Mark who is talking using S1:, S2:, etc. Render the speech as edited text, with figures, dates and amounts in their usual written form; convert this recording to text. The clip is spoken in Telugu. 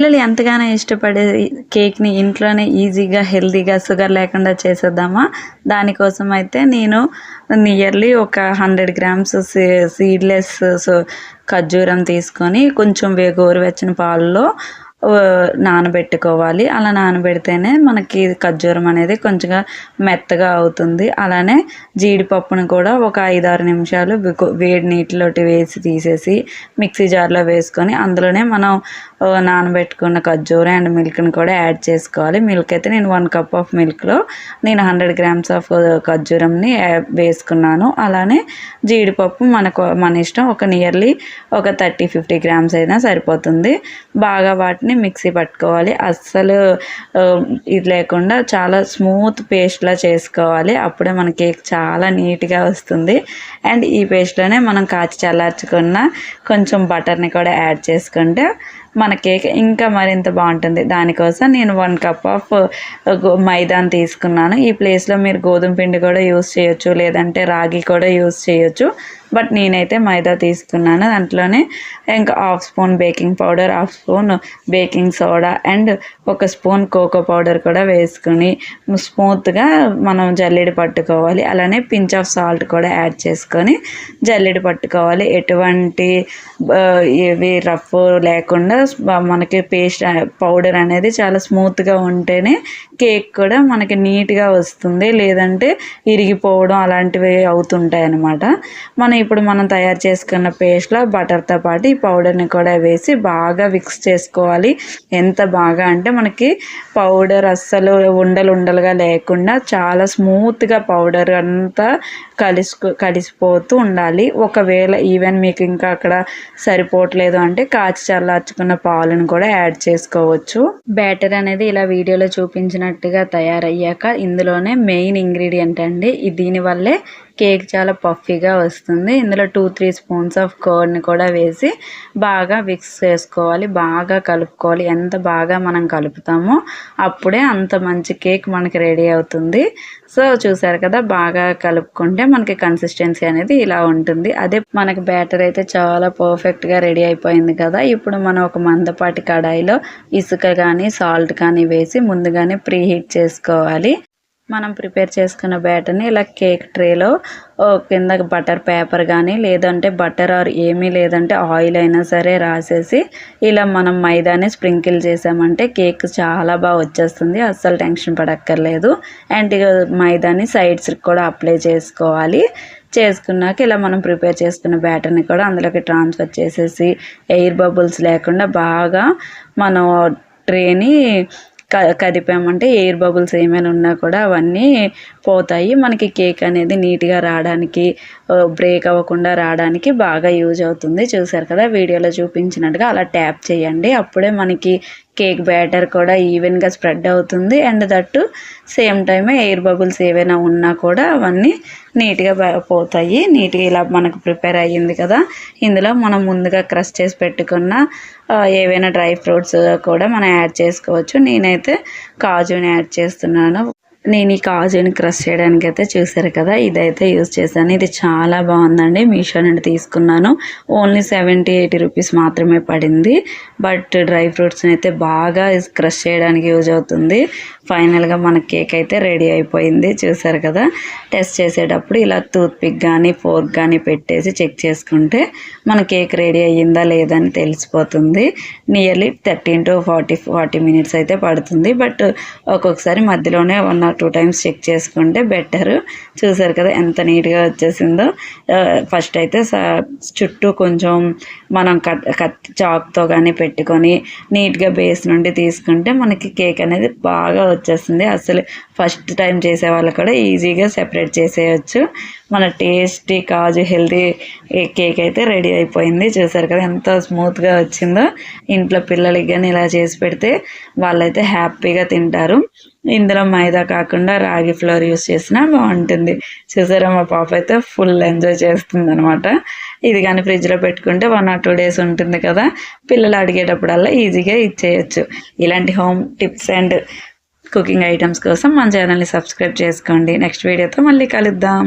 S1: పిల్లలు ఎంతగానో ఇష్టపడే కేక్ని ఇంట్లోనే ఈజీగా హెల్తీగా షుగర్ లేకుండా చేసేద్దామా. దానికోసం అయితే నేను నియర్లీ ఒక 100 గ్రామ్స్ సీడ్లెస్ ఖర్జూరం తీసుకొని కొంచెం గోరువెచ్చని పాలలో నానబెట్టుకోవాలి. అలా నానబెడితేనే మనకి ఖర్జూరం అనేది కొంచెం మెత్తగా అవుతుంది. అలానే జీడిపప్పును కూడా ఒక 5-6 నిమిషాలు వేడి నీటిలోటి వేసి తీసేసి మిక్సీ జార్లో వేసుకొని అందులోనే మనం నానబెట్టుకున్న ఖర్జూరం అండ్ మిల్క్ని కూడా యాడ్ చేసుకోవాలి. మిల్క్ అయితే నేను 1 కప్ ఆఫ్ మిల్క్లో నేను 100 గ్రామ్స్ ఆఫ్ ఖర్జూరంని వేసుకున్నాను. అలానే జీడిపప్పు మన ఇష్టం, ఒక నియర్లీ ఒక 30-50 గ్రామ్స్ అయినా సరిపోతుంది. బాగా వాటిని మిక్సీ పట్టుకోవాలి. అస్సలు ఇది లేకుండా చాలా స్మూత్ పేస్ట్లా చేసుకోవాలి. అప్పుడే మన కేక్ చాలా నీట్గా వస్తుంది. అండ్ ఈ పేస్ట్లోనే మనం కాచి చల్లార్చుకున్న కొంచెం బటర్ని కూడా యాడ్ చేసుకుంటే మన కేక్ ఇంకా మరింత బాగుంటుంది. దానికోసం నేను 1 కప్ ఆఫ్ మైదాని తీసుకున్నాను. ఈ ప్లేస్లో మీరు గోధుమ పిండి కూడా యూస్ చేయొచ్చు, లేదంటే రాగి కూడా యూస్ చేయొచ్చు. బట్ నేనైతే మైదా తీసుకున్నాను. దాంట్లోనే ఇంకా 1/2 spoon baking powder, 1/2 spoon baking soda and 1 spoon cocoa powder కూడా వేసుకుని స్మూత్గా మనం జల్లెడ పట్టుకోవాలి. అలానే పించ్ ఆఫ్ సాల్ట్ కూడా యాడ్ చేసుకొని జల్లెడ పట్టుకోవాలి. ఎటువంటి ఇవి రఫ్ లేకుండా మనకి పేస్ట్ పౌడర్ అనేది చాలా స్మూత్గా ఉంటేనే కేక్ కూడా మనకి నీట్గా వస్తుంది. లేదంటే ఇరిగిపోవడం అలాంటివి అవుతుంటాయి అన్నమాట. మనం తయారు చేసుకున్న పేస్ట్లో బటర్తో పాటు ఈ పౌడర్ని కూడా వేసి బాగా మిక్స్ చేసుకోవాలి. ఎంత బాగా అంటే మనకి పౌడర్ అస్సలు ఉండలుగా లేకుండా చాలా స్మూత్గా పౌడర్ అంతా కలిసిపోతూ ఉండాలి. ఒకవేళ ఈవెన్ మీకు ఇంకా అక్కడ సరిపోవట్లేదు అంటే కాచి చల్లార్చుకున్న పాలను కూడా యాడ్ చేసుకోవచ్చు. బ్యాటర్ అనేది ఇలా వీడియోలో చూపించినట్టుగా తయారయ్యాక ఇందులోనే మెయిన్ ఇంగ్రీడియంట్ అండి. దీనివల్లే కేక్ చాలా పఫీగా వస్తుంది. ఇందులో 2-3 స్పూన్స్ ఆఫ్ కర్డ్ని కూడా వేసి బాగా మిక్స్ చేసుకోవాలి. బాగా కలుపుకోవాలి. ఎంత బాగా మనం కలుపుతామో అప్పుడే అంత మంచి కేక్ మనకి రెడీ అవుతుంది. సో చూసారు కదా, బాగా కలుపుకుంటే మనకి కన్సిస్టెన్సీ అనేది ఇలా ఉంటుంది. అదే మనకి బ్యాటర్ అయితే చాలా పర్ఫెక్ట్గా రెడీ అయిపోయింది కదా. ఇప్పుడు మనం ఒక మందపాటి కడాయిలో ఇసుక కానీ సాల్ట్ కానీ వేసి ముందుగానే ప్రీ హీట్ చేసుకోవాలి. మనం ప్రిపేర్ చేసుకున్న బ్యాటర్ని ఇలా కేక్ ట్రేలో కింద బటర్ పేపర్ కానీ లేదంటే బటర్ ఆర్ ఏమీ లేదంటే ఆయిల్ అయినా సరే రాసేసి ఇలా మనం మైదాని స్ప్రింకిల్ చేసామంటే కేక్ చాలా బాగా వచ్చేస్తుంది. అస్సలు టెన్షన్ పడక్కర్లేదు. అండ్ మైదాని సైడ్స్కి కూడా అప్లై చేసుకోవాలి. చేసుకున్నాక ఇలా మనం ప్రిపేర్ చేసుకున్న బ్యాటర్ని కూడా అందులోకి ట్రాన్స్ఫర్ చేసేసి ఎయిర్ బబుల్స్ లేకుండా బాగా మనం ట్రేని కదిపామంటే ఎయిర్ బబుల్స్ ఏమైనా ఉన్నా కూడా అవన్నీ పోతాయి. మనకి కేక్ అనేది నీట్గా రావడానికి, బ్రేక్ అవ్వకుండా రావడానికి బాగా యూజ్ అవుతుంది. చూసారు కదా, వీడియోలో చూపించినట్టుగా అలా ట్యాప్ చేయండి. అప్పుడే మనకి కేక్ బ్యాటర్ కూడా ఈవెన్గా స్ప్రెడ్ అవుతుంది. అండ్ దట్టు సేమ్ టైమే ఎయిర్ బబుల్స్ ఏవైనా ఉన్నా కూడా అవన్నీ నీట్గా పోతాయి. నీట్గా ఇలా మనకు ప్రిపేర్ అయ్యింది కదా. ఇందులో మనం ముందుగా క్రష్ చేసి పెట్టుకున్న ఏవైనా డ్రై ఫ్రూట్స్ కూడా మనం యాడ్ చేసుకోవచ్చు. నేనైతే కాజుని యాడ్ చేస్తున్నాను. నేను ఈ కాజుని క్రష్ చేయడానికి అయితే చూసారు కదా, ఇదైతే యూజ్ చేశాను. ఇది చాలా బాగుందండి. మీషో నుండి తీసుకున్నాను. ఓన్లీ 70-80 రూపీస్ మాత్రమే పడింది. బట్ డ్రై ఫ్రూట్స్ని అయితే బాగా క్రష్ చేయడానికి యూజ్ అవుతుంది. ఫైనల్గా మన కేక్ అయితే రెడీ అయిపోయింది. చూసారు కదా, టెస్ట్ చేసేటప్పుడు ఇలా టూత్ పిక్ కానీ ఫోర్క్ కానీ పెట్టేసి చెక్ చేసుకుంటే మన కేక్ రెడీ అయ్యిందా లేదని తెలిసిపోతుంది. నియర్లీ 13 to 40 మినిట్స్ అయితే పడుతుంది. బట్ ఒక్కొక్కసారి మధ్యలోనే 1 or 2 టైమ్స్ చెక్ చేసుకుంటే బెటర్. చూసారు కదా ఎంత నీట్గా వచ్చేసిందో. ఫస్ట్ అయితే చుట్టూ కొంచెం మనం చాక్తో కానీ పెట్టుకొని నీట్గా బేస్ నుండి తీసుకుంటే మనకి కేక్ అనేది బాగా వచ్చేస్తుంది. అసలు ఫస్ట్ టైం చేసే వాళ్ళు కూడా ఈజీగా సెపరేట్ చేసేయచ్చు. మన టేస్టీ కాజు హెల్తీ కేక్ అయితే రెడీ అయిపోయింది. చూసారు కదా ఎంత స్మూత్గా వచ్చిందో. ఇంట్లో పిల్లలకి కానీ ఇలా చేసి పెడితే వాళ్ళైతే హ్యాపీగా తింటారు. ఇందులో మైదా కాకుండా రాగి ఫ్లోర్ యూస్ చేసినా బాగుంటుంది. చూసారా, మా పాప అయితే ఫుల్ ఎంజాయ్ చేస్తుంది అనమాట. ఇది కానీ ఫ్రిడ్జ్లో పెట్టుకుంటే 1 or 2 డేస్ ఉంటుంది కదా. పిల్లలు అడిగేటప్పుడల్లా ఈజీగా ఇచ్చేయచ్చు. ఇలాంటి home tips and cooking items కోసం మన ఛానల్ని సబ్స్క్రైబ్ చేసుకోండి. నెక్స్ట్ వీడియోతో మళ్ళీ కలుద్దాం.